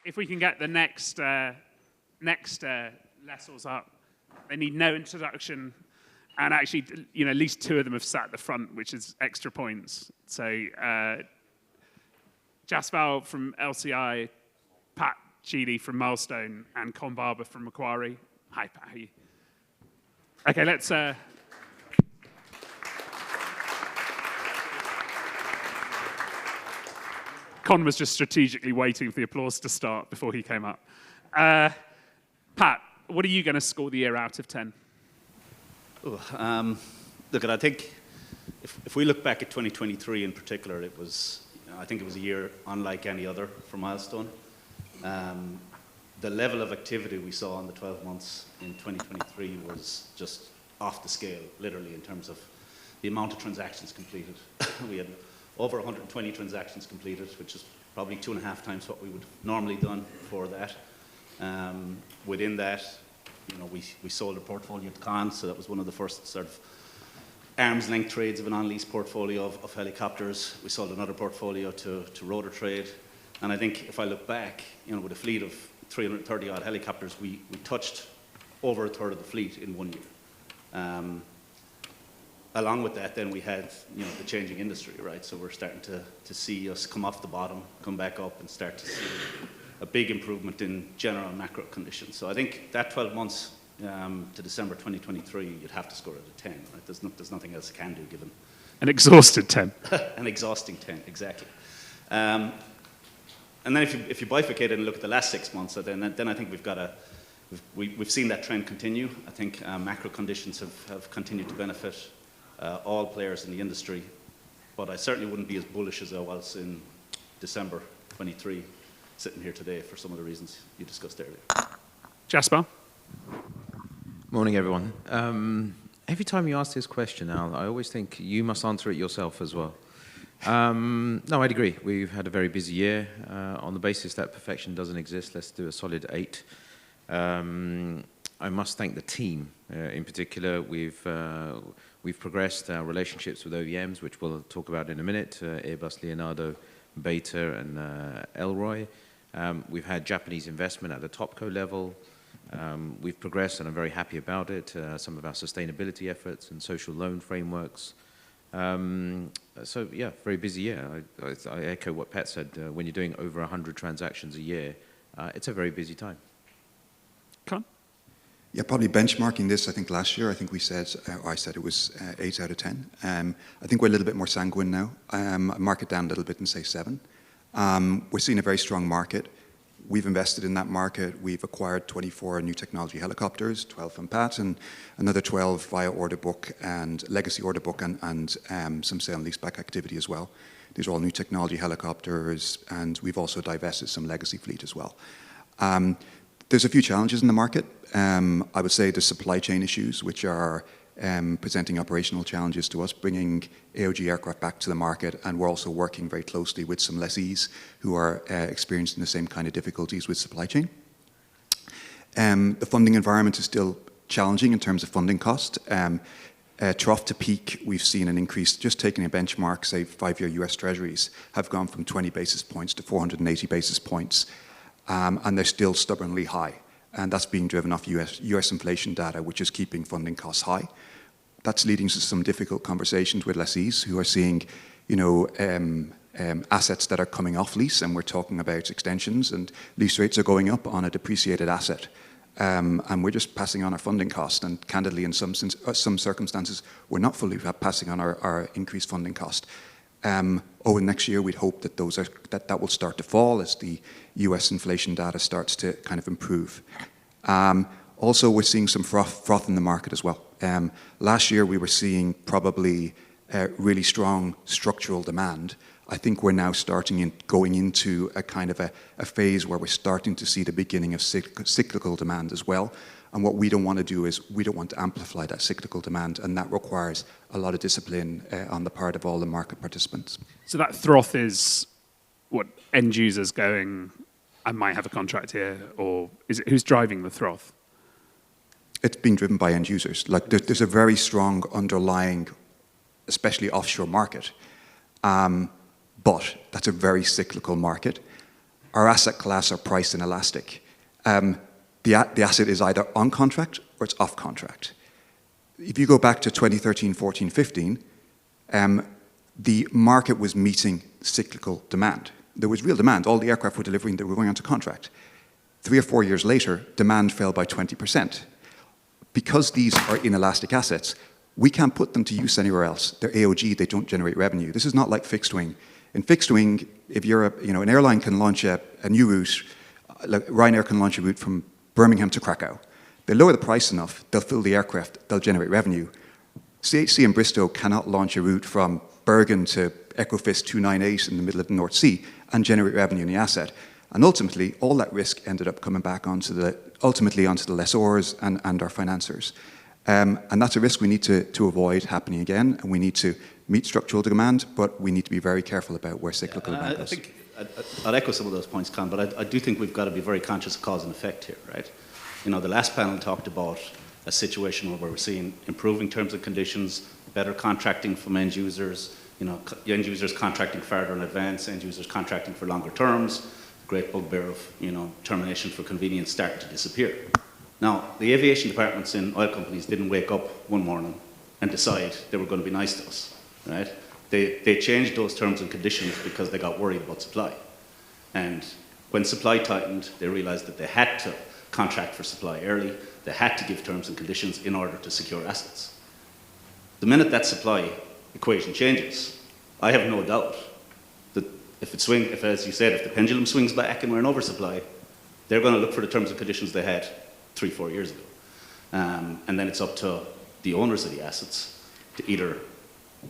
if we can get the next lessors up, they need no introduction. And actually, at least 2 of them have sat at the front, which is extra points. So Jasval from LCI, Pat Cheeley from Milestone, and Con Barber from Macquarie. Hi, Pat, how are you? Okay, let's... Con was just strategically waiting for the applause to start before he came up. Pat, what are you going to score the year out of 10? Look, I think if we look back at 2023 in particular, it was, I think it was a year unlike any other for Milestone. The level of activity we saw in the 12 months in 2023 was just off the scale, literally, in terms of the amount of transactions completed. We had over 120 transactions completed, which is probably 2.5 times what we would have normally done for that. Within that, we sold a portfolio to Con, so that was one of the first sort of arm's length trades of an on-lease portfolio of helicopters. We sold another portfolio to Rotor Trade. And I think if I look back, with a fleet of 330 odd helicopters, we touched over a third of the fleet in 1 year. Along with that, then we had the changing industry, right? So we're starting to see us come off the bottom, come back up, and start to see a big improvement in general macro conditions. So I think that 12 months to December 2023, you'd have to score it a 10. Right? There's nothing else I can do given an exhausted 10. An exhausting 10, exactly. And then if you bifurcate it and look at the last 6 months, then I think we've seen that trend continue. I think macro conditions have continued to benefit all players in the industry, but I certainly wouldn't be as bullish as I was in December 23, sitting here today for some of the reasons you discussed earlier. Jasper? Morning, everyone. Every time you ask this question, Al, I always think you must answer it yourself as well. No, I'd agree. We've had a very busy year. On the basis that perfection doesn't exist, let's do a solid 8. I must thank the team. In particular, we've progressed our relationships with OEMs, which we'll talk about in a minute, Airbus, Leonardo, Beta, and Elroy. We've had Japanese investment at the topco level. We've progressed, and I'm very happy about it, some of our sustainability efforts and social loan frameworks. So, yeah, very busy year. I echo what Pat said. When you're doing over 100 transactions a year, it's a very busy time. Con? Yeah, probably benchmarking this, I think last year, I think I said it was 8 out of 10. I think we're a little bit more sanguine now. Mark it down a little bit and say 7. We're seeing a very strong market. We've invested in that market. We've acquired 24 new technology helicopters, 12 from Pat, and another 12 via order book and legacy order book and some sale and leaseback activity as well. These are all new technology helicopters, and we've also divested some legacy fleet as well. There's a few challenges in the market. I would say the supply chain issues, which are presenting operational challenges to us, bringing AOG aircraft back to the market, and we're also working very closely with some lessees who are experiencing the same kind of difficulties with supply chain. The funding environment is still challenging in terms of funding cost. Trough to peak, we've seen an increase, just taking a benchmark, say 5-year US Treasuries have gone from 20 basis points to 480 basis points, and they're still stubbornly high. And that's being driven off US inflation data, which is keeping funding costs high. That's leading to some difficult conversations with lessees who are seeing, assets that are coming off lease, and we're talking about extensions, and lease rates are going up on a depreciated asset. And we're just passing on our funding cost, and candidly, in some circumstances, we're not fully passing on our increased funding cost. Over next year, we'd hope that that will start to fall as the US inflation data starts to kind of improve. Also, we're seeing some froth in the market as well. Last year, we were seeing probably really strong structural demand. I think we're now going into a kind of a phase where we're starting to see the beginning of cyclical demand as well. And what we don't want to do is we don't want to amplify that cyclical demand, and that requires a lot of discipline on the part of all the market participants. So that froth is what end users going, I might have a contract here, or is it who's driving the froth? It's being driven by end users. Like there's a very strong underlying, especially offshore market, but that's a very cyclical market. our asset class are price inelastic. The asset is either on contract or it's off contract. If you go back to 2013, 14, 15, the market was meeting cyclical demand. There was real demand. All the aircraft were delivering, they were going onto contract. 3 or 4 years later, demand fell by 20%. Because these are inelastic assets, we can't put them to use anywhere else. They're AOG, they don't generate revenue. This is not like fixed wing. In fixed wing, if you're an airline can launch a new route, like Ryanair can launch a route from Birmingham to Krakow. They lower the price enough, they'll fill the aircraft, they'll generate revenue. CHC and Bristow cannot launch a route from Bergen to Ecofis 298 in the middle of the North Sea and generate revenue in the asset. And ultimately, all that risk ended up coming back onto the lessors and our financiers. And that's a risk we need to avoid happening again, and we need to meet structural demand, but we need to be very careful about where cyclical demand goes. I think I'd echo some of those points, Con, but I do think we've got to be very conscious of cause and effect here, right? You know, the last panel talked about a situation where we're seeing improving terms and conditions, better contracting from end users, end users contracting farther in advance, end users contracting for longer terms, great bugbear of, termination for convenience starting to disappear. Now, the aviation departments in oil companies didn't wake up one morning and decide they were going to be nice to us, right? They changed those terms and conditions because they got worried about supply. And when supply tightened, they realized that they had to contract for supply early, they had to give terms and conditions in order to secure assets. The minute that supply equation changes, I have no doubt that if, as you said, if the pendulum swings back and we're in oversupply, they're going to look for the terms and conditions they had 3-4 years ago. And then it's up to the owners of the assets to either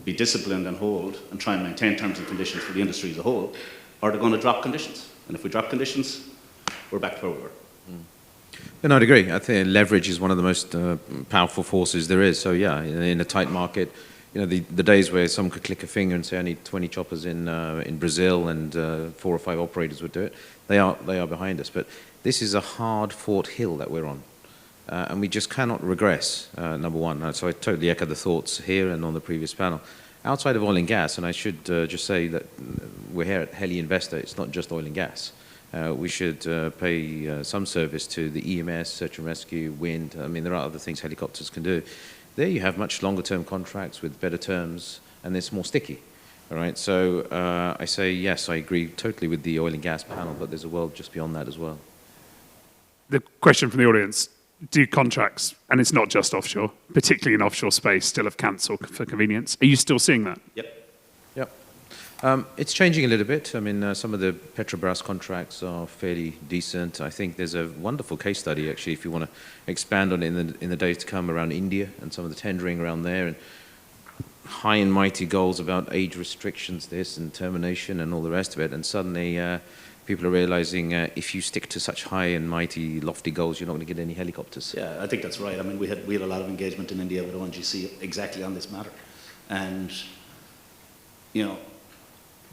be disciplined and hold and try and maintain terms and conditions for the industry as a whole, or they're going to drop conditions. And if we drop conditions, we're back to where we were. And I'd agree. I think leverage is one of the most powerful forces there is. So yeah, in a tight market, the days where someone could click a finger and say I need 20 choppers in Brazil and 4 or 5 operators would do it, they are behind us. But this is a hard-fought hill that we're on. And we just cannot regress, number one. So I totally echo the thoughts here and on the previous panel. Outside of oil and gas, and I should just say that we're here at Heli Investor, it's not just oil and gas. We should pay some service to the EMS, search and rescue, wind. I mean, there are other things helicopters can do. There you have much longer-term contracts with better terms, and it's more sticky. All right, so I say, yes, I agree totally with the oil and gas panel, but there's a world just beyond that as well. The question from the audience, do contracts, and it's not just offshore, particularly in offshore space, still have cancelled for convenience? Are you still seeing that? Yep. It's changing a little bit. I mean, some of the Petrobras contracts are fairly decent. I think there's a wonderful case study, actually, if you want to expand on it in the days to come around India and some of the tendering around there, and high and mighty goals about age restrictions, this and termination and all the rest of it. And suddenly people are realizing if you stick to such high and mighty, lofty goals, you're not going to get any helicopters. Yeah, I think that's right. I mean, we had a lot of engagement in India with ONGC exactly on this matter. And,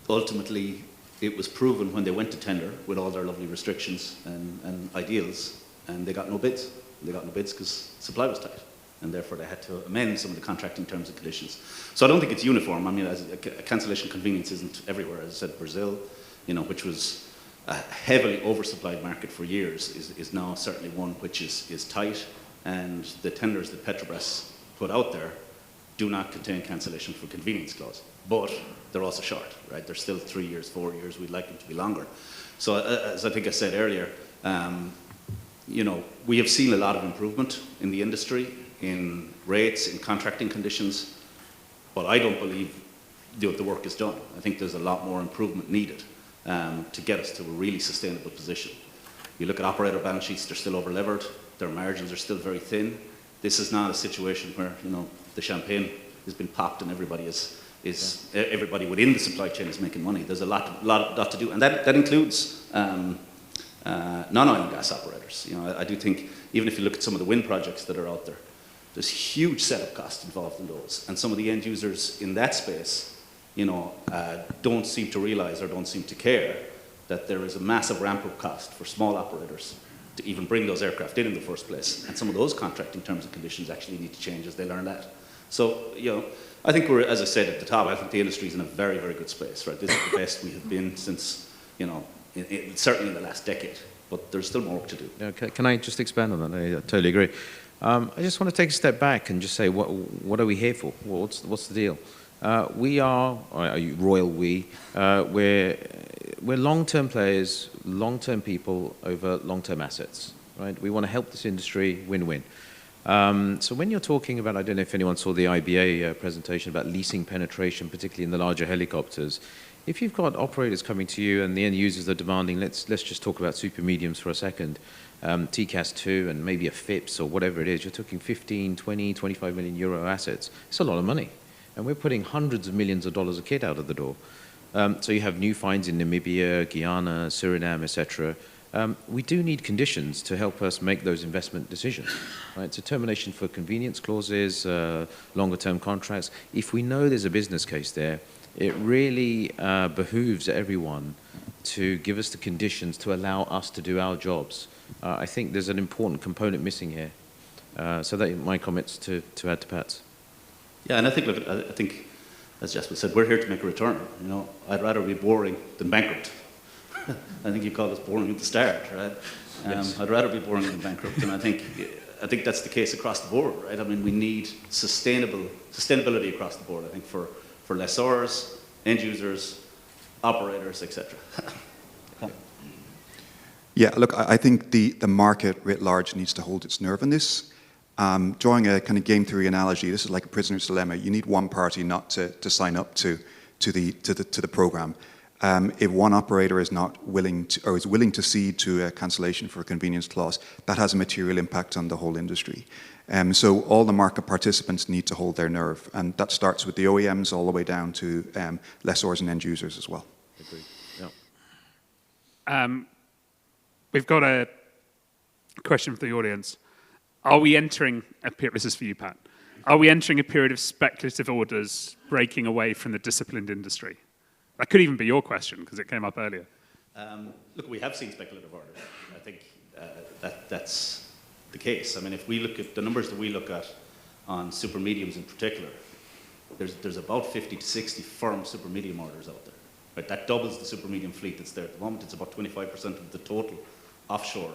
ultimately, it was proven when they went to tender with all their lovely restrictions and ideals, and they got no bids. They got no bids because supply was tight, and therefore they had to amend some of the contracting terms and conditions. So I don't think it's uniform. I mean, cancellation convenience isn't everywhere. As I said, Brazil, which was a heavily oversupplied market for years, is now certainly one which is tight, and the tenders that Petrobras put out there do not contain cancellation for convenience clause. But they're also short, right? They're still 3 years, 4 years. We'd like them to be longer. So as I think I said earlier, we have seen a lot of improvement in the industry, in rates, in contracting conditions, but I don't believe the work is done. I think there's a lot more improvement needed to get us to a really sustainable position. You look at operator balance sheets, they're still over-levered. Their margins are still very thin. This is not a situation where, the champagne has been popped and everybody everybody within the supply chain is making money. There's a lot to do, and that includes non-oil and gas operators. I do think even if you look at some of the wind projects that are out there, there's huge setup costs involved in those, and some of the end users in that space, don't seem to realize or don't seem to care that there is a massive ramp-up cost for small operators to even bring those aircraft in the first place, and some of those contracting terms and conditions actually need to change as they learn that. So, I think we're, as I said at the top, I think the industry is in a very, very good space, right? This is the best we have been since, certainly in the last decade. But there's still more work to do. Okay, can I just expand on that? I totally agree. I just want to take a step back and just say, what are we here for? What's the deal? We are royal we, we're long-term players, long-term people over long-term assets, right? We want to help this industry win-win. So when you're talking about, I don't know if anyone saw the IBA presentation about leasing penetration, particularly in the larger helicopters. If you've got operators coming to you and the end users are demanding, let's just talk about super mediums for a second, TCAS 2 and maybe a FIPS or whatever it is, you're talking 15, 20, 25 million euro assets. It's a lot of money. And we're putting hundreds of millions of dollars a kit out of the door. So you have new finds in Namibia, Guyana, Suriname, etc. We do need conditions to help us make those investment decisions. Right? So termination for convenience clauses, longer term contracts. If we know there's a business case there, it really behooves everyone to give us the conditions to allow us to do our jobs. I think there's an important component missing here. So that my comments to add to Pat's. Yeah, and I think, look, I think, as Jasper said, we're here to make a return. You know, I'd rather be boring than bankrupt. I think you called us boring at the start, right? Yes. I'd rather be boring than bankrupt, and I think that's the case across the board, right? I mean, we need sustainability across the board. I think for lessors, end users, operators, etc. Yeah, look, I think the market writ large needs to hold its nerve in this. Drawing a kind of game theory analogy, this is like a prisoner's dilemma. You need one party not to sign up to the program. If one operator is not willing to, or is willing to cede to a cancellation for a convenience clause, that has a material impact on the whole industry. So all the market participants need to hold their nerve, and that starts with the OEMs all the way down to lessors and end users as well. Agreed. Yeah. We've got a question from the audience. Are we entering a period, this is for you, Pat, are we entering a period of speculative orders breaking away from the disciplined industry? That could even be your question, because it came up earlier. Look, we have seen speculative orders. I think that's the case. I mean, if we look at the numbers that we look at on super mediums in particular, there's about 50 to 60 firm super medium orders out there. Right? That doubles the super medium fleet that's there at the moment. It's about 25% of the total offshore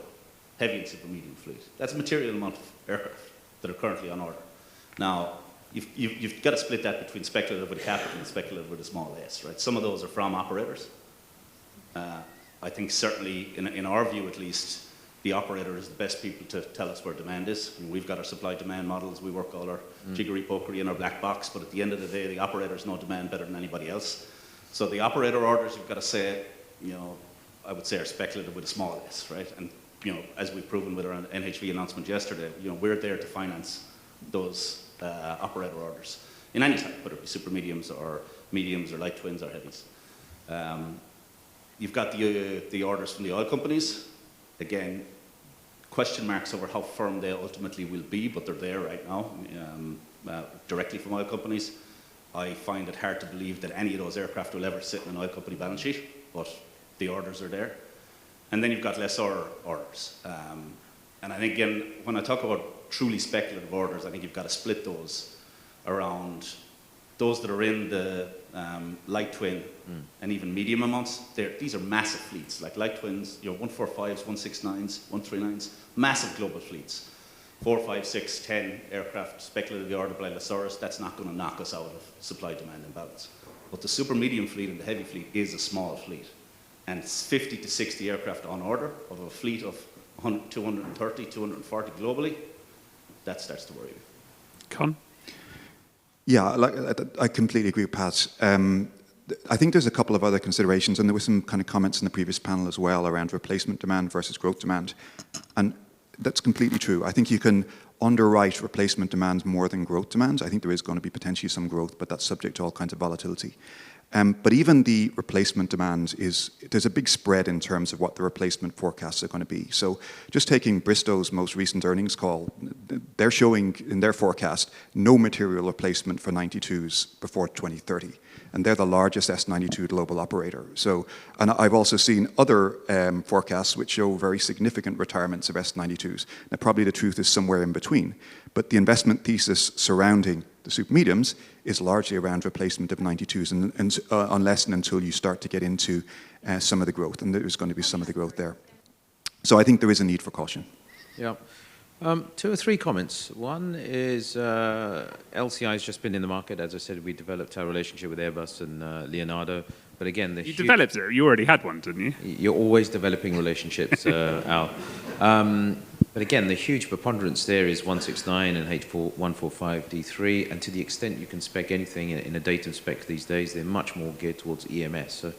heavy and super medium fleet. That's a material amount of aircraft that are currently on order. Now, you've got to split that between speculative with a capital and speculative with a small s, right? Some of those are from operators. I think certainly, in our view at least, the operator is the best people to tell us where demand is. I mean, we've got our supply-demand models. We work all our jiggery-pokery in our black box, but at the end of the day, the operators know demand better than anybody else. So the operator orders, you've got to say, you know, I would say are speculative with a small s, right? And you know, as we've proven with our NHV announcement yesterday, you know, we're there to finance those operator orders in any type, whether it be super mediums or light twins or heavies. You've got the orders from the oil companies. Again, question marks over how firm they ultimately will be, but they're there right now, directly from oil companies. I find it hard to believe that any of those aircraft will ever sit in an oil company balance sheet, but the orders are there. And then you've got lessor orders. And I think, again, when I talk about truly speculative orders, I think you've got to split those around those that are in the light twin and even medium amounts. These are massive fleets, like light twins, you know, 145s, 169s, 139s, massive global fleets. 4, 5, 6, 10 aircraft speculatively ordered by lessors, that's not going to knock us out of supply-demand imbalance. But the super medium fleet and the heavy fleet is a small fleet. And it's 50 to 60 aircraft on order of a fleet of 230, 240 globally. That starts to worry me. Con? Yeah, I completely agree with Pat. I think there's a couple of other considerations, and there were some kind of comments in the previous panel as well around replacement demand versus growth demand. And that's completely true. I think you can underwrite replacement demand more than growth demand. I think there is going to be potentially some growth, but that's subject to all kinds of volatility. But even the replacement demand there's a big spread in terms of what the replacement forecasts are going to be. So just taking Bristow's most recent earnings call, they're showing in their forecast no material replacement for 92s before 2030. And they're the largest S92 global operator. So, and I've also seen other forecasts which show very significant retirements of S92s. Now, probably the truth is somewhere in between. But the investment thesis surrounding the super mediums is largely around replacement of 92s, unless and until you start to get into some of the growth. And there's going to be some of the growth there. So I think there is a need for caution. Yeah. 2 or 3 comments. One is LCI has just been in the market. As I said, we developed our relationship with Airbus and Leonardo. But again, you developed it. You already had one, didn't you? You're always developing relationships, Al. But again, the huge preponderance there is 169 and H145D3. And to the extent you can spec anything in a datum spec these days, they're much more geared towards EMS. So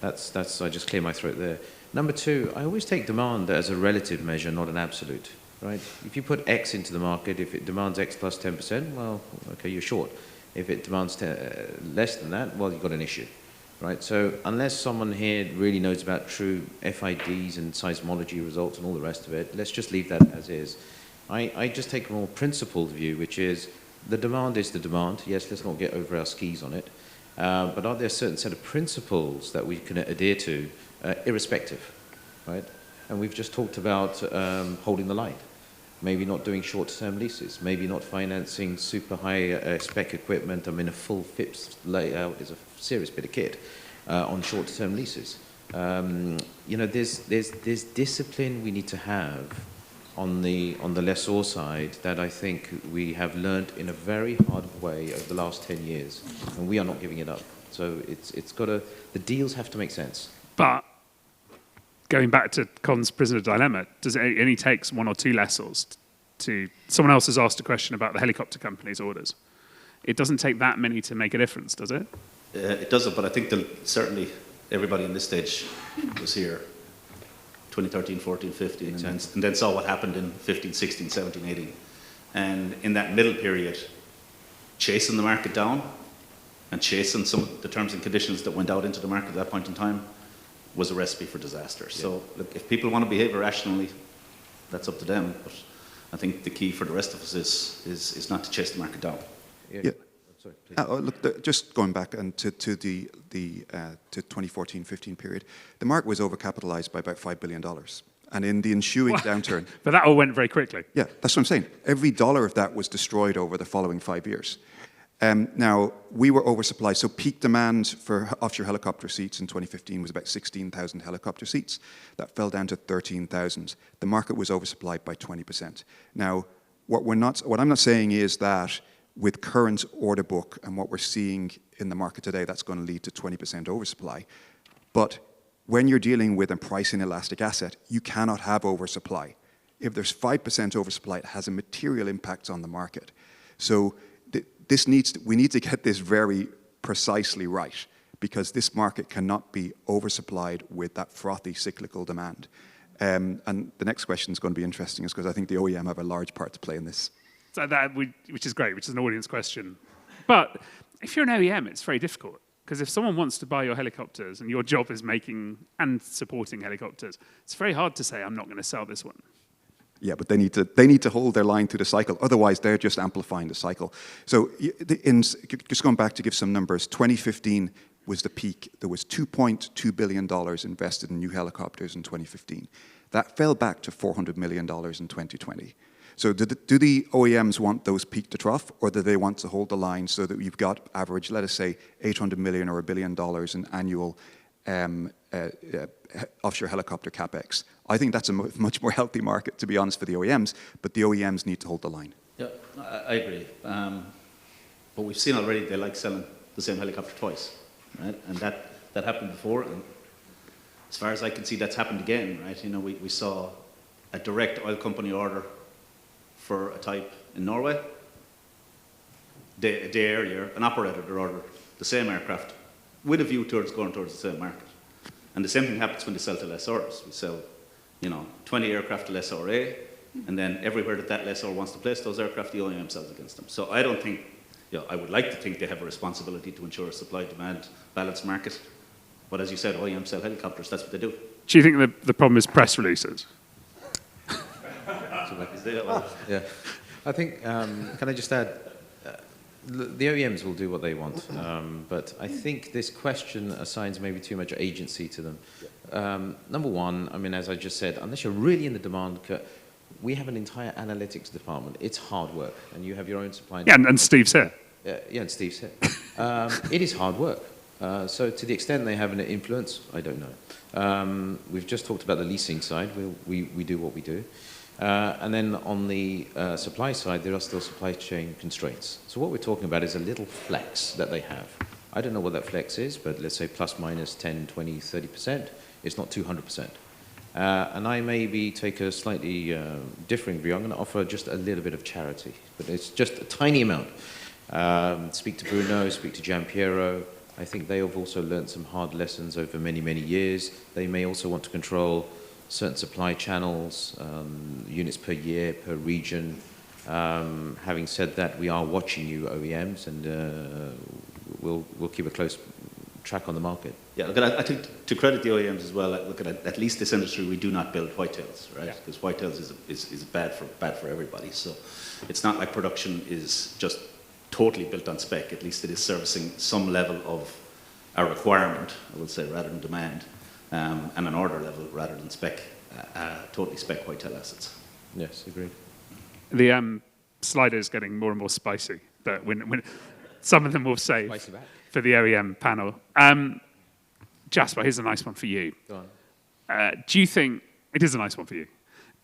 that's I just clear my throat there. Number 2, I always take demand as a relative measure, not an absolute. Right? If you put X into the market, if it demands X plus 10%, well, okay, you're short. If it demands less than that, well, you've got an issue. Right? So unless someone here really knows about true FIDs and seismology results and all the rest of it, let's just leave that as is. I just take a more principled view, which is the demand is the demand. Yes, let's not get over our skis on it. But are there a certain set of principles that we can adhere to, irrespective? Right? And we've just talked about holding the line. Maybe not doing short-term leases, maybe not financing super high spec equipment. I mean, a full FIPS layout is a serious bit of kit on short-term leases. You know, there's discipline we need to have on the lessor side that I think we have learned in a very hard way over the last 10 years, and we are not giving it up. So it's got to, the deals have to make sense. But going back to Con's prisoner dilemma, does it only takes 1 or 2 lessors to... Someone else has asked a question about the helicopter company's orders. It doesn't take that many to make a difference, does it? It doesn't, but I think certainly everybody in this stage was here 2013, 14, 15, exactly. and then saw what happened in 15, 16, 17, 18. And in that middle period, chasing the market down and chasing some of the terms and conditions that went out into the market at that point in time was a recipe for disaster. Yeah. So look, if people want to behave irrationally, that's up to them. But I think the key for the rest of us is not to chase the market down. Yeah. Sorry, look, just going back and to 2014-15 period, the market was overcapitalized by about $5 billion. And in the ensuing downturn... But that all went very quickly. Yeah, that's what I'm saying. Every dollar of that was destroyed over the following 5 years. Now, we were oversupplied, so peak demand for offshore helicopter seats in 2015 was about 16,000 helicopter seats. That fell down to 13,000. The market was oversupplied by 20%. Now, what I'm not saying is that with current order book and what we're seeing in the market today, that's going to lead to 20% oversupply. But when you're dealing with a pricing elastic asset, you cannot have oversupply. If there's 5% oversupply, it has a material impact on the market. So we need to get this very precisely right, because this market cannot be oversupplied with that frothy cyclical demand. And the next question is going to be interesting, because I think the OEM have a large part to play in this. So which is great, which is an audience question. But if you're an OEM, it's very difficult, because if someone wants to buy your helicopters and your job is making and supporting helicopters, it's very hard to say, I'm not going to sell this one. Yeah, but they need to hold their line through the cycle. Otherwise, they're just amplifying the cycle. So just going back to give some numbers, 2015 was the peak. There was $2.2 billion invested in new helicopters in 2015. That fell back to $400 million in 2020. So do the OEMs want those peak to trough, or do they want to hold the line so that you've got average, let us say, $800 million or $1 billion in annual offshore helicopter capex? I think that's a much more healthy market, to be honest, for the OEMs, but the OEMs need to hold the line. Yeah, I agree. But we've seen already they like selling the same helicopter twice, right? And that happened before, and as far as I can see, that's happened again, right? You know, we saw a direct oil company order for a type in Norway. A day earlier, an operator ordered the same aircraft with a view towards going towards the same market. And the same thing happens when they sell to lessors. We sell, 20 aircraft to lessor A, and then everywhere that lessor wants to place those aircraft, the OEM sells against them. So I don't think, I would like to think they have a responsibility to ensure a supply-demand balanced market. But as you said, OEM sell helicopters, that's what they do. Do you think the problem is press releases? Yeah. I think, can I just add, the OEMs will do what they want, but I think this question assigns maybe too much agency to them. Number one, I mean, as I just said, unless you're really in the demand curve, we have an entire analytics department. It's hard work, and you have your own supply. Yeah, and Steve's here. Yeah, and Steve's here. It is hard work. So to the extent they have an influence, I don't know. We've just talked about the leasing side. We do what we do. And then on the supply side, there are still supply chain constraints. So what we're talking about is a little flex that they have. I don't know what that flex is, but let's say plus minus 10, 20, 30%. It's not 200%. And I maybe take a slightly differing view. I'm going to offer just a little bit of charity, but it's just a tiny amount. Speak to Bruno, speak to Giampiero. I think they have also learned some hard lessons over many, many years. They may also want to control certain supply channels, units per year, per region. Having said that, we are watching you OEMs, and we'll keep a close track on the market. Yeah, look, I think to credit the OEMs as well, look at least this industry, we do not build whitetails, right? Because whitetails is bad for everybody. So it's not like production is just totally built on spec. At least it is servicing some level of a requirement, I would say, rather than demand, and an order level rather than spec, totally spec whitetail assets. Yes, agreed. The slider is getting more and more spicy. But when some of them will save for the OEM panel. Jasper, here's a nice one for you. Go on. Do you think, it is a nice one for you,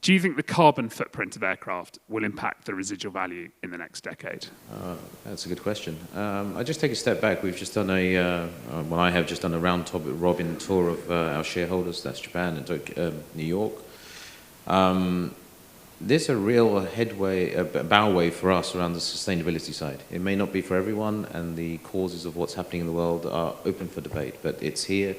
do you think the carbon footprint of aircraft will impact the residual value in the next decade? That's a good question. I just take a step back. We've just done I have just done a round-robin tour of our shareholders. That's Japan and New York. There's a real bow wave for us around the sustainability side. It may not be for everyone, and the causes of what's happening in the world are open for debate, but it's here.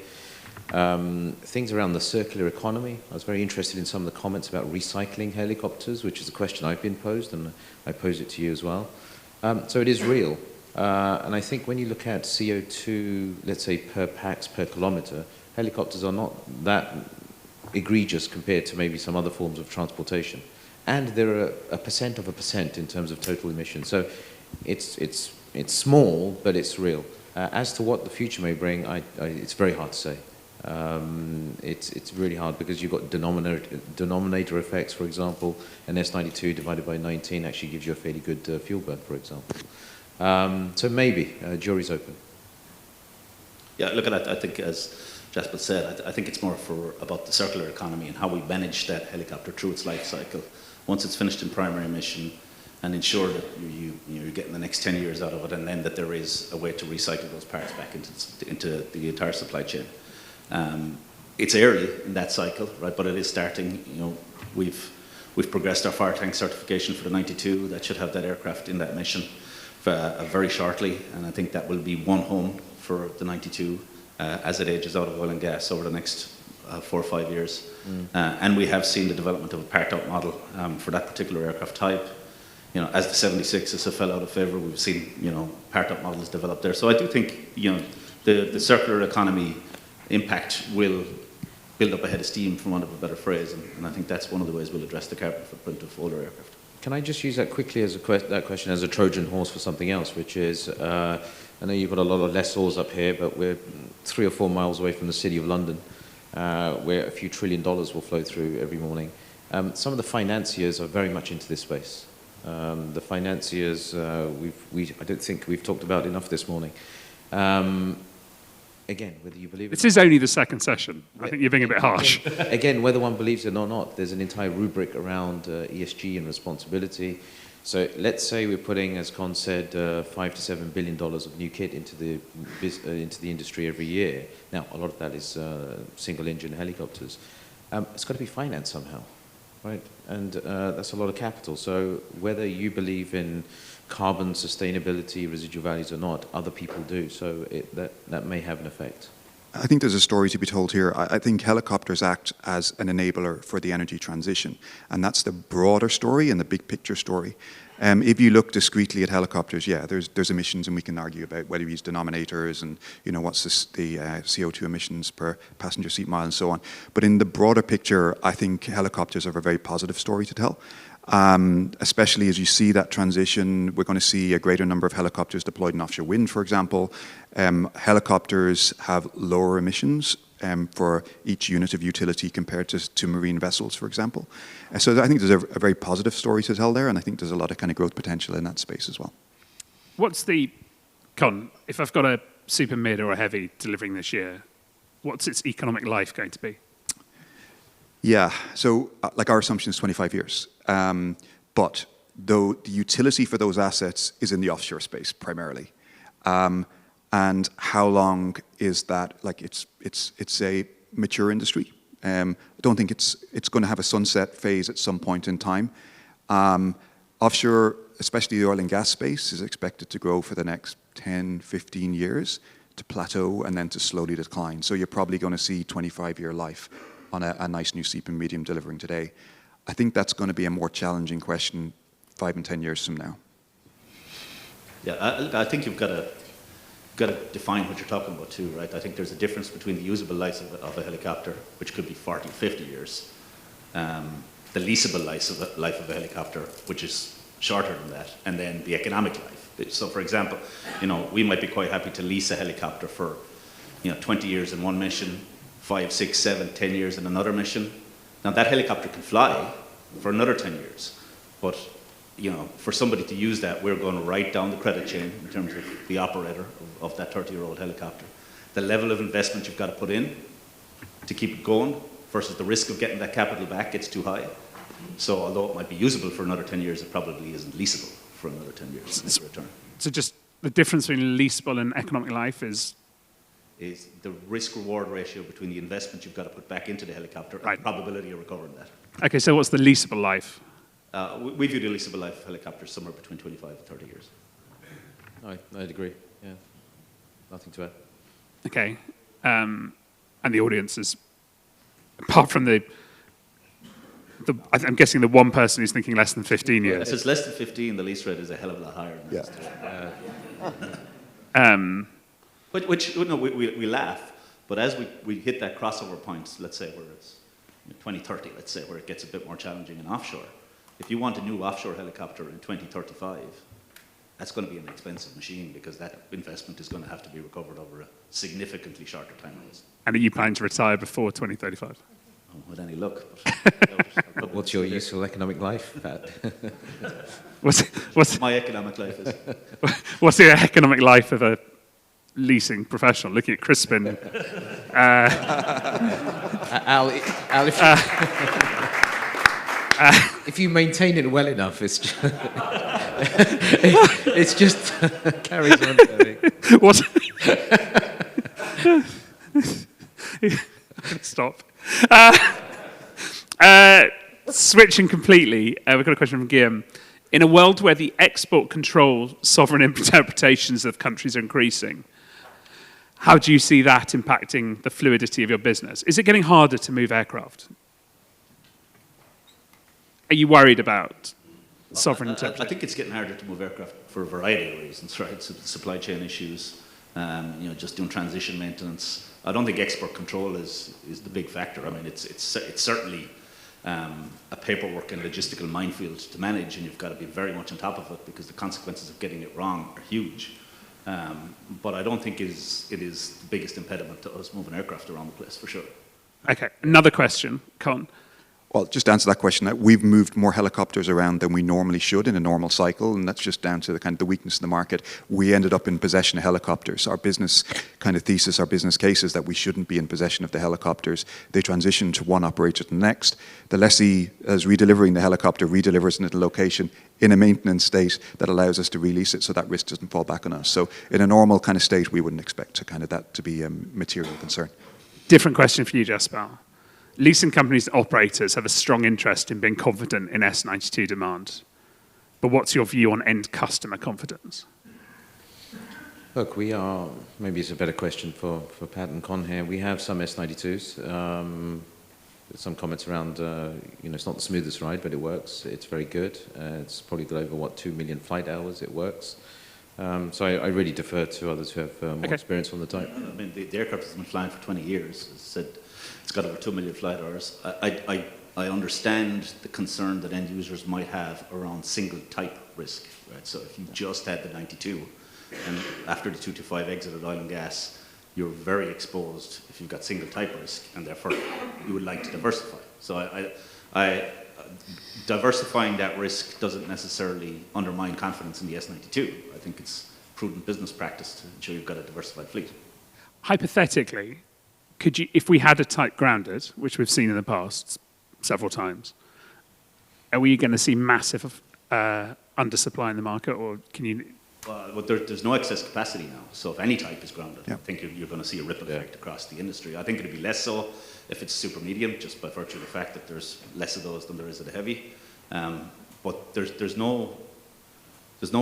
Things around the circular economy. I was very interested in some of the comments about recycling helicopters, which is a question I've been posed, and I pose it to you as well. So it is real. And I think when you look at CO2, let's say per pax, per kilometer, helicopters are not that egregious compared to maybe some other forms of transportation. And they're a percent of a percent in terms of total emissions. So it's small, but it's real. As to what the future may bring, it's very hard to say. It's really hard because you've got denominator effects, for example. An S92 divided by 19 actually gives you a fairly good fuel burn, for example. So maybe, jury's open. Yeah, look, I think as Jasper said, I think it's more about the circular economy and how we manage that helicopter through its life cycle. Once it's finished in primary mission, and ensure that you're getting the next 10 years out of it, and then that there is a way to recycle those parts back into the entire supply chain. It's early in that cycle, right? But it is starting. We've progressed our fire tank certification for the 92. That should have that aircraft in that mission very shortly, and I think that will be one home for the 92 as it ages out of oil and gas over the next 4 or 5 years. And we have seen the development of a part-out model for that particular aircraft type. As the 76s have fell out of favour, we've seen, part-out models develop there. So I do think, the circular economy impact will build up a head of steam, for want of a better phrase, and I think that's one of the ways we'll address the carbon footprint of older aircraft. Can I just use that quickly as that question as a Trojan horse for something else, which is, I know you've got a lot of lessors up here, but we're 3 or 4 miles away from the City of London, where a few $1 trillion will flow through every morning. Some of the financiers are very much into this space. The financiers, I don't think we've talked about enough this morning. Again, whether you believe it. This is only the second session. I think you're being a bit harsh. Again, whether one believes it or not, there's an entire rubric around ESG and responsibility. So let's say we're putting, as Con said, $5 to $7 billion of new kit into the industry every year. Now, a lot of that is single-engine helicopters. It's got to be financed somehow. Right, and that's a lot of capital. So whether you believe in carbon sustainability, residual values or not, other people do. So that may have an effect. I think there's a story to be told here. I think helicopters act as an enabler for the energy transition, and that's the broader story and the big picture story. If you look discreetly at helicopters, yeah, there's emissions, and we can argue about whether you use denominators and what's the CO2 emissions per passenger seat mile and so on. But in the broader picture, I think helicopters have a very positive story to tell. Especially as you see that transition, we're going to see a greater number of helicopters deployed in offshore wind, for example. Helicopters have lower emissions for each unit of utility compared to marine vessels, for example. So I think there's a very positive story to tell there, and I think there's a lot of kind of growth potential in that space as well. What's the if I've got a super mid or a heavy delivering this year, what's its economic life going to be? Yeah, so like our assumption is 25 years. But though the utility for those assets is in the offshore space primarily. And how long is that? Like it's a mature industry. I don't think it's going to have a sunset phase at some point in time. Offshore, especially the oil and gas space, is expected to grow for the next 10, 15 years to plateau and then to slowly decline. So you're probably going to see 25-year life on a nice new Seapan medium delivering today. I think that's going to be a more challenging question 5 and 10 years from now. Yeah, I think you've got to define what you're talking about too, right? I think there's a difference between the usable life of a helicopter, which could be 40, 50 years, the leasable life of a helicopter, which is shorter than that, and then the economic life. So, for example, we might be quite happy to lease a helicopter for, 20 years in one mission, 5, 6, 7, 10 years in another mission. Now that helicopter can fly for another 10 years, but for somebody to use that, we're going to write down the credit chain in terms of the operator of that 30-year-old helicopter. The level of investment you've got to put in to keep it going versus the risk of getting that capital back gets too high. So although it might be usable for another 10 years, it probably isn't leasable for another 10 years. So just the difference between leasable and economic life is the risk-reward ratio between the investment you've got to put back into the helicopter and the probability of recovering that. Okay, so what's the leasable life? We view the leasable life of helicopters somewhere between 25 and 30 years. I'd agree, yeah. Nothing to add. Okay. And the audience is, apart from I'm guessing the one person who's thinking less than 15 years. If it's less than 15, the lease rate is a hell of a lot higher than we laugh, but as we hit that crossover point, let's say where it's 2030, let's say, where it gets a bit more challenging in offshore. If you want a new offshore helicopter in 2035, that's going to be an expensive machine because that investment is going to have to be recovered over a significantly shorter time horizon. And are you planning to retire before 2035? Oh, with any luck. But What's your useful economic life, Pat? What's my economic life is? What's the economic life of a leasing professional? Looking at Crispin. Al, if you maintain it well enough, it's just carries on. What? Stop. Switching completely, we've got a question from Guillaume. In a world where the export control sovereign interpretations of countries are increasing, how do you see that impacting the fluidity of your business? Is it getting harder to move aircraft? Are you worried about sovereign interpretation? I think it's getting harder to move aircraft for a variety of reasons, right? So supply chain issues, just doing transition maintenance. I don't think export control is the big factor. I mean, it's certainly a paperwork and logistical minefield to manage, and you've got to be very much on top of it because the consequences of getting it wrong are huge. But I don't think it is the biggest impediment to us moving aircraft around the place, for sure. Okay, another question, Con. Well, just to answer that question, we've moved more helicopters around than we normally should in a normal cycle, and that's just down to the kind of the weakness in the market. We ended up in possession of helicopters. Our business kind of thesis, our business case is that we shouldn't be in possession of the helicopters. They transition to one operator to the next. The lessee, as redelivering the helicopter, redelivers it at a location in a maintenance state that allows us to release it so that risk doesn't fall back on us. So in a normal kind of state, we wouldn't expect to kind of that to be a material concern. Different question for you, Jasper. Leasing companies and operators have a strong interest in being confident in S92 demand. But what's your view on end customer confidence? Look, we are, maybe it's a better question for Pat and Con here. We have some S92s. some comments around, it's not the smoothest ride, but it works. It's very good. It's probably got over, 2 million flight hours. It works. So I really defer to others who have more experience on the type. I mean, the aircraft has been flying for 20 years. As I said, it's got over 2 million flight hours. I understand the concern that end users might have around single type risk, right? So if you just had the 92, and after the 225 exited oil and gas, you're very exposed if you've got single type risk, and therefore you would like to diversify. So diversifying that risk doesn't necessarily undermine confidence in the S92. I think it's prudent business practice to ensure you've got a diversified fleet. Hypothetically, could you, if we had a type grounded, which we've seen in the past several times, are we going to see massive undersupply in the market, or can you? Well, there's no excess capacity now, so if any type is grounded, I think you're going to see a ripple effect across the industry. I think it'll be less so if it's super medium, just by virtue of the fact that there's less of those than there is of the heavy. But there's no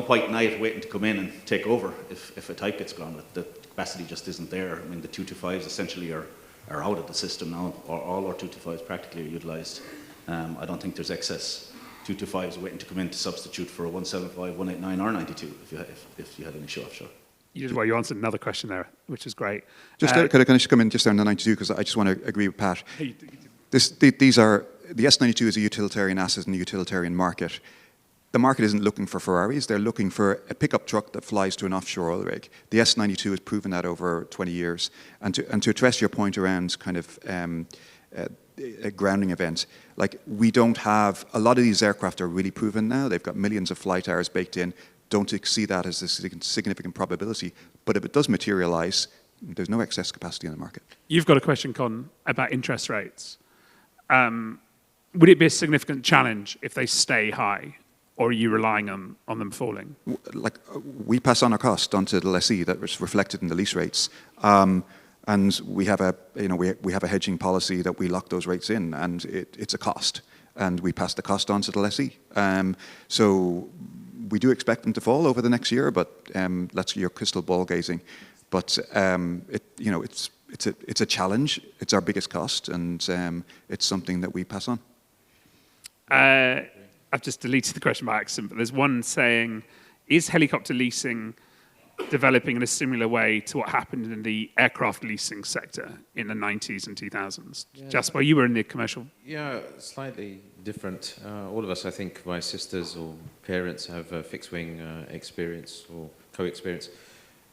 point in it waiting to come in and take over if a type gets grounded. The capacity just isn't there. I mean, the 225s essentially are out of the system now, or all our 225s practically are utilised. I don't think there's excess 225s waiting to come in to substitute for a 175, 189 or 92 if you had any show offshore. You answered another question there, which is great. Just can I just come in just on the 92, because I just want to agree with Pat. These are, the S92 is a utilitarian asset in the utilitarian market. The market isn't looking for Ferraris, they're looking for a pickup truck that flies to an offshore oil rig. The S92 has proven that over 20 years. And to address your point around kind of a grounding event, like, we don't have, a lot of these aircraft are really proven now, they've got millions of flight hours baked in, don't see that as a significant probability, but if it does materialize, there's no excess capacity in the market. You've got a question, Con, about interest rates. Would it be a significant challenge if they stay high, or are you relying on them falling? Like, we pass on our cost onto the lessee that was reflected in the lease rates. And we have a hedging policy that we lock those rates in, and it's a cost, and we pass the cost on to the lessee. So we do expect them to fall over the next year, but that's your crystal ball gazing. But it's a challenge. It's our biggest cost, and it's something that we pass on. I've just deleted the question by accident, but there's one saying, is helicopter leasing developing in a similar way to what happened in the aircraft leasing sector in the 90s and 2000s? Yeah. Jasper, you were in the commercial. Yeah, slightly different. All of us, I think, my sisters or parents have fixed wing experience or co-experience.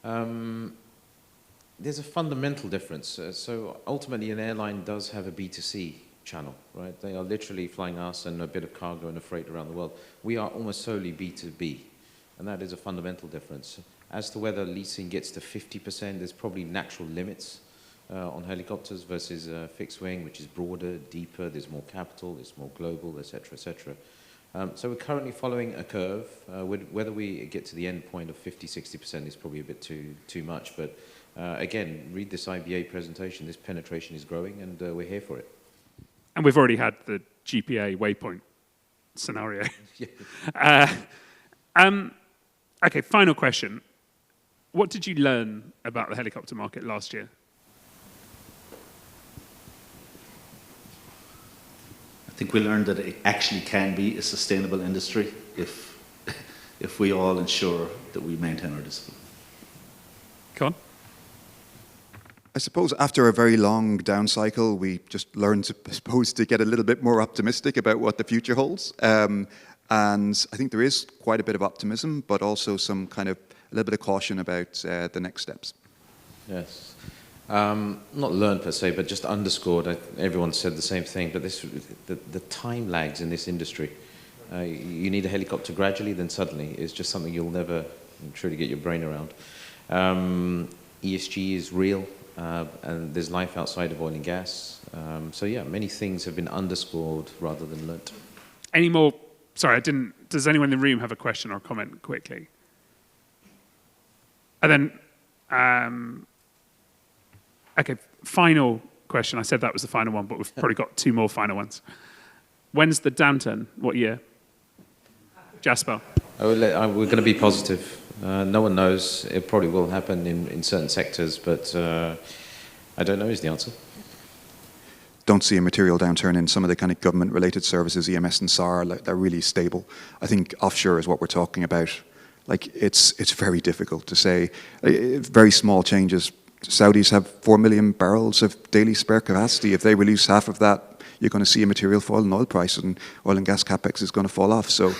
There's a fundamental difference. So ultimately, an airline does have a B2C channel, right? They are literally flying us and a bit of cargo and a freight around the world. We are almost solely B2B, and that is a fundamental difference. As to whether leasing gets to 50%, there's probably natural limits on helicopters versus fixed wing, which is broader, deeper, there's more capital, it's more global, et cetera, et cetera. So we're currently following a curve. Whether we get to the end point of 50, 60% is probably a bit too much. But again, read this IBA presentation. This penetration is growing, and we're here for it. And we've already had the GPA waypoint scenario. Okay, final question. What did you learn about the helicopter market last year? I think we learned that it actually can be a sustainable industry if we all ensure that we maintain our discipline. Con? I suppose after a very long down cycle, we just learned, to get a little bit more optimistic about what the future holds. And I think there is quite a bit of optimism, but also some kind of a little bit of caution about the next steps. Yes. Not learned per se, but just underscored. Everyone said the same thing, but the time lags in this industry. You need a helicopter gradually, then suddenly. It's just something you'll never truly get your brain around. ESG is real, and there's life outside of oil and gas. So yeah, many things have been underscored rather than learnt. Any more? Sorry, does anyone in the room have a question or comment quickly? And then, okay, final question. I said that was the final one, but we've probably got two more final ones. When's the downturn? What year? Jasper? We're going to be positive. No one knows. It probably will happen in certain sectors, but I don't know is the answer. don't see a material downturn in some of the kind of government-related services, EMS and SAR. Like, they're really stable. I think offshore is what we're talking about. Like, it's very difficult to say. Very small changes. Saudis have 4 million barrels of daily spare capacity. If they release half of that, you're going to see a material fall in oil price, and oil and gas capex is going to fall off. So,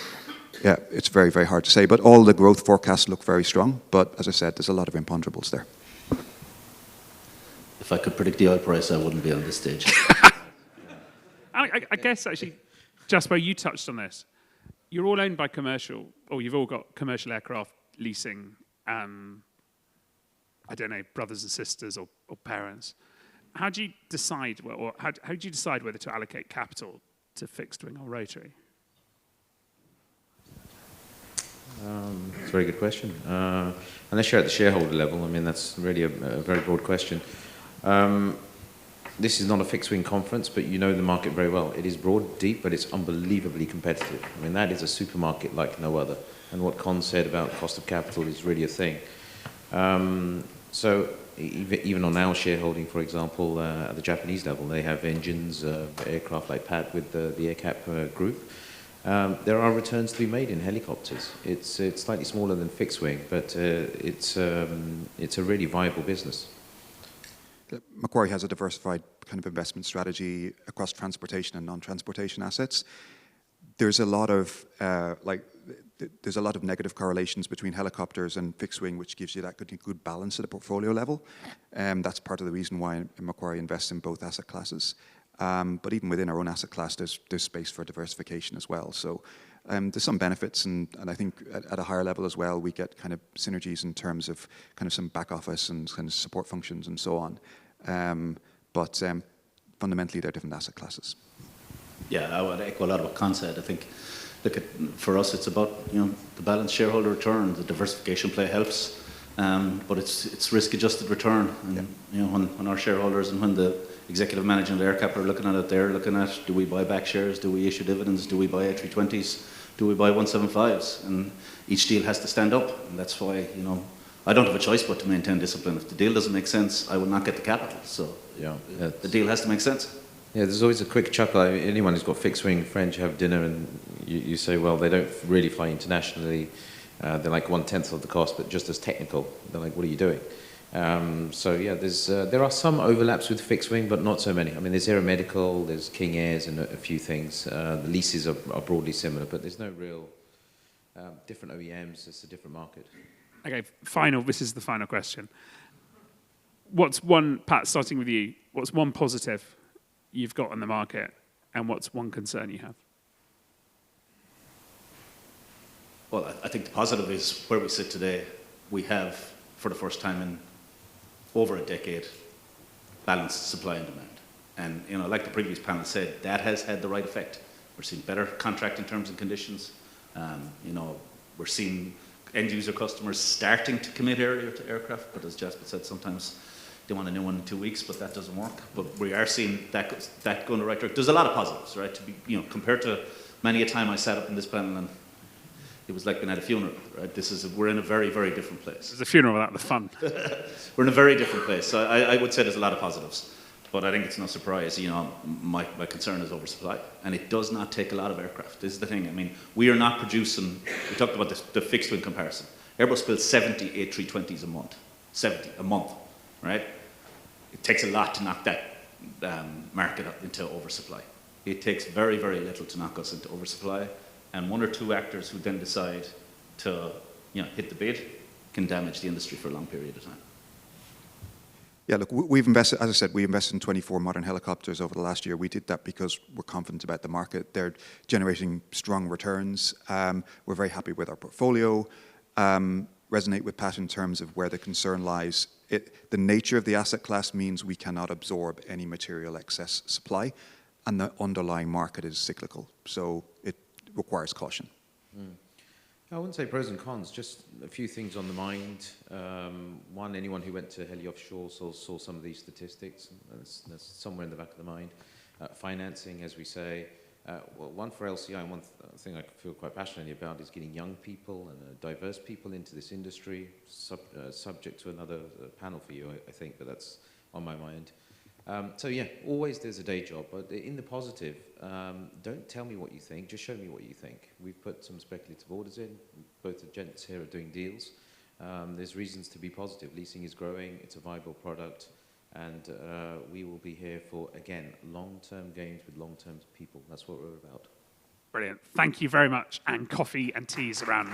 yeah, it's very, very hard to say. But all the growth forecasts look very strong. But as I said, there's a lot of imponderables there. If I could predict the oil price, I wouldn't be on this stage. I guess, actually, Jasper, you touched on this. You're all owned by commercial, or you've all got commercial aircraft leasing, I don't know, brothers and sisters or parents. How do you decide, or how do you decide whether to allocate capital to fixed wing or rotary? It's a very good question. Unless you're at the shareholder level, I mean, that's really a very broad question. This is not a fixed wing conference, but you know the market very well. It is broad, deep, but it's unbelievably competitive. I mean, that is a supermarket like no other. And what Con said about cost of capital is really a thing. So even on our shareholding, for example, at the Japanese level, they have engines, aircraft like Pat with the AirCap group. There are returns to be made in helicopters. It's slightly smaller than fixed wing, but it's a really viable business. Macquarie has a diversified kind of investment strategy across transportation and non-transportation assets. There's a lot of there's a lot of negative correlations between helicopters and fixed wing, which gives you that good balance at a portfolio level. That's part of the reason why Macquarie invests in both asset classes. But even within our own asset class, there's space for diversification as well. So there's some benefits, and I think at a higher level as well, we get kind of synergies in terms of kind of some back office and kind of support functions and so on. But fundamentally, they're different asset classes. Yeah, I would echo a lot of what Con said. I think, for us, it's about the balanced shareholder return. The diversification play helps, but it's risk-adjusted return. And when our shareholders and when the executive management of AirCap are looking at it, they're looking at, do we buy back shares? Do we issue dividends? Do we buy A320s? Do we buy 175s? And each deal has to stand up, and that's why I don't have a choice but to maintain discipline. If the deal doesn't make sense, I will not get the capital. So the deal has to make sense. Yeah, there's always a quick chuckle. Anyone who's got fixed wing French have dinner and you say, well, they don't really fly internationally. They're like 1/10 of the cost, but just as technical. They're like, what are you doing? So yeah, there are some overlaps with fixed wing, but not so many. I mean, there's Aeromedical, there's King Airs, and a few things. The leases are broadly similar, but there's no real different OEMs. It's a different market. Okay, this is the final question. Pat, starting with you, what's one positive you've got on the market, and what's one concern you have? Well, I think the positive is where we sit today. We have, for the first time in over a decade, balanced supply and demand. And like the previous panel said, that has had the right effect. We're seeing better contracting terms and conditions. We're seeing end user customers starting to commit earlier to aircraft, but as Jasper said, sometimes they want a new one in 2 weeks, but that doesn't work. But we are seeing that go in the right direction. There's a lot of positives, right? To be, compared to many a time I sat up in this panel and it was like being at a funeral, right? We're in a very, very different place. It's a funeral without the fun. We're in a very different place. So I would say there's a lot of positives, but I think it's no surprise. My concern is oversupply, and it does not take a lot of aircraft. This is the thing. I mean, we are not producing. We talked about the fixed wing comparison. Airbus builds 70 A320s a month. 70 a month, right? It takes a lot to knock that market into oversupply. It takes very, very little to knock us into oversupply. And one or two actors who then decide to hit the bid can damage the industry for a long period of time. Yeah, look, we've invested, as I said, we invested in 24 modern helicopters over the last year. We did that because we're confident about the market. They're generating strong returns. We're very happy with our portfolio. Resonate with Pat in terms of where the concern lies. The nature of the asset class means we cannot absorb any material excess supply, and the underlying market is cyclical. So it requires caution. I wouldn't say pros and cons, just a few things on the mind. One, anyone who went to heli offshore saw some of these statistics. That's somewhere in the back of the mind. Financing, as we say. One for LCI, and one thing I feel quite passionately about is getting young people and diverse people into this industry, subject to another panel for you, I think, but that's on my mind. So yeah, always there's a day job, but in the positive, don't tell me what you think, just show me what you think. We've put some speculative orders in, both the gents here are doing deals. There's reasons to be positive. Leasing is growing, it's a viable product, and we will be here for, again, long-term gains with long-term people. That's what we're about. Brilliant. Thank you very much. And coffee and teas around.